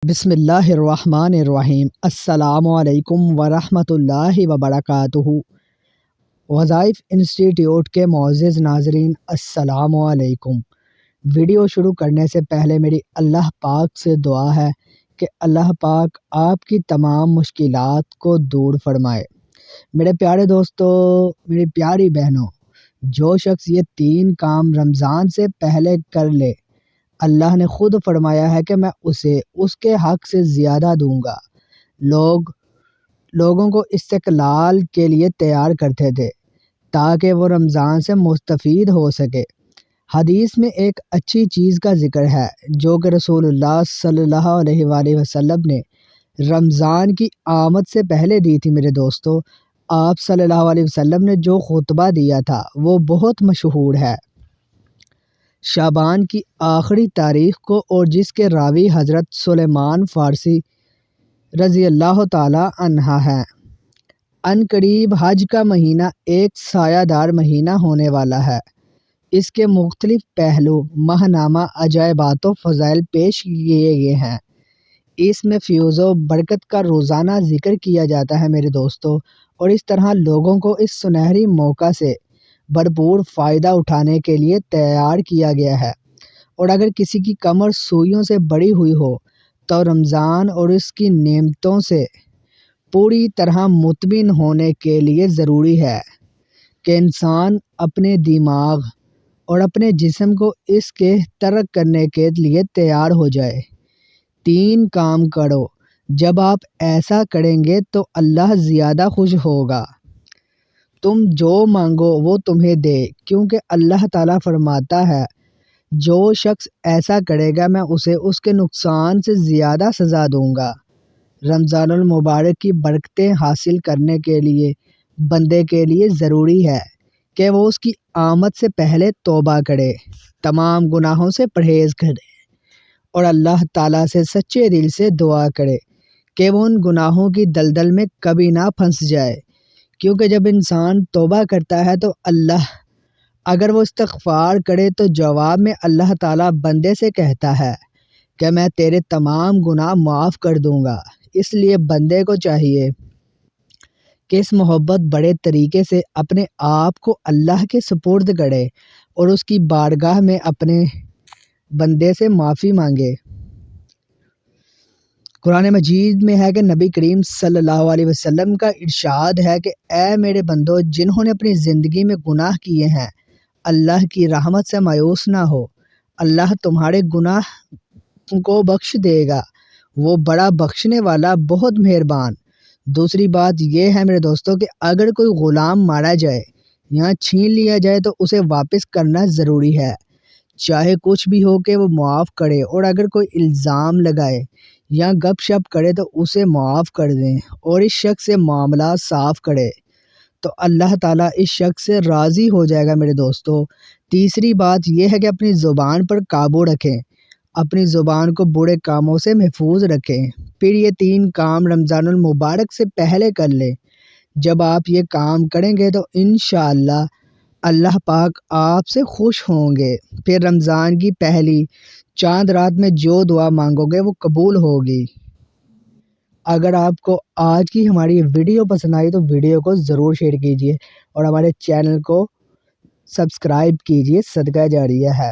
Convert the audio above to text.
بسم اللہ الرحمن الرحیم۔ السلام علیکم ورحمۃ اللہ وبرکاتہ۔ وظائف انسٹیٹیوٹ کے معزز ناظرین، السلام علیکم۔ ویڈیو شروع کرنے سے پہلے میری اللہ پاک سے دعا ہے کہ اللہ پاک آپ کی تمام مشکلات کو دور فرمائے۔ میرے پیارے دوستو، میری پیاری بہنوں، جو شخص یہ 3 کام رمضان سے پہلے کر لے، اللہ نے خود فرمایا ہے کہ میں اسے اس کے حق سے زیادہ دوں گا۔ لوگوں کو استقلال کے لیے تیار کرتے تھے تاکہ وہ رمضان سے مستفید ہو سکے۔ حدیث میں ایک اچھی چیز کا ذکر ہے جو کہ رسول اللہ صلی اللہ علیہ وآلہ وسلم نے رمضان کی آمد سے پہلے دی تھی۔ میرے دوستو، آپ صلی اللہ علیہ وسلم نے جو خطبہ دیا تھا وہ بہت مشہور ہے۔ شعبان کی آخری تاریخ کو، اور جس کے راوی حضرت سلیمان فارسی رضی اللہ تعالی عنہ ہیں۔ ان قریب حج کا مہینہ ایک سایہ دار مہینہ ہونے والا ہے۔ اس کے مختلف پہلو، ماہنامہ، عجائبات و فضائل پیش کیے گئے ہیں۔ اس میں فیض و برکت کا روزانہ ذکر کیا جاتا ہے میرے دوستو، اور اس طرح لوگوں کو اس سنہری موقع سے بھرپور فائدہ اٹھانے کے لیے تیار کیا گیا ہے۔ اور اگر کسی کی کمر سوئیوں سے بڑھی ہوئی ہو تو رمضان اور اس کی نعمتوں سے پوری طرح مطمئن ہونے کے لیے ضروری ہے کہ انسان اپنے دماغ اور اپنے جسم کو اس کے ترک کرنے کے لیے تیار ہو جائے۔ 3 کام کرو، جب آپ ایسا کریں گے تو اللہ زیادہ خوش ہوگا۔ تم جو مانگو وہ تمہیں دے، کیونکہ اللہ تعالیٰ فرماتا ہے جو شخص ایسا کرے گا میں اسے اس کے نقصان سے زیادہ سزا دوں گا۔ رمضان المبارک کی برکتیں حاصل کرنے کے لیے بندے کے لیے ضروری ہے کہ وہ اس کی آمد سے پہلے توبہ کرے، تمام گناہوں سے پرہیز کرے اور اللہ تعالیٰ سے سچے دل سے دعا کرے کہ وہ ان گناہوں کی دلدل میں کبھی نہ پھنس جائے۔ کیونکہ جب انسان توبہ کرتا ہے تو اگر وہ استغفار کرے تو جواب میں اللہ تعالیٰ بندے سے کہتا ہے کہ میں تیرے تمام گناہ معاف کر دوں گا۔ اس لیے بندے کو چاہیے کہ اس محبت بڑے طریقے سے اپنے آپ کو اللہ کے سپرد کرے اور اس کی بارگاہ میں اپنے بندے سے معافی مانگے۔ قرآن مجید میں ہے کہ نبی کریم صلی اللہ علیہ وسلم کا ارشاد ہے کہ اے میرے بندو، جنہوں نے اپنی زندگی میں گناہ کیے ہیں، اللہ کی رحمت سے مایوس نہ ہو، اللہ تمہارے گناہ کو بخش دے گا، وہ بڑا بخشنے والا، بہت مہربان۔ دوسری بات یہ ہے میرے دوستو کہ اگر کوئی غلام مارا جائے یا چھین لیا جائے تو اسے واپس کرنا ضروری ہے، چاہے کچھ بھی ہو کہ وہ معاف کرے، اور اگر کوئی الزام لگائے یا گپ شپ کرے تو اسے معاف کر دیں اور اس شخص سے معاملات صاف کرے تو اللہ تعالیٰ اس شخص سے راضی ہو جائے گا میرے دوستو۔ تیسری بات یہ ہے کہ اپنی زبان پر قابو رکھیں، اپنی زبان کو برے کاموں سے محفوظ رکھیں۔ پھر یہ 3 کام رمضان المبارک سے پہلے کر لیں۔ جب آپ یہ کام کریں گے تو انشاءاللہ اللہ پاک آپ سے خوش ہوں گے۔ پھر رمضان کی پہلی چاند رات میں جو دعا مانگو گے وہ قبول ہوگی۔ اگر آپ کو آج کی ہماری ویڈیو پسند آئی تو ویڈیو کو ضرور شیئر کیجیے اور ہمارے چینل کو سبسکرائب کیجیے، صدقہ جاریہ ہے۔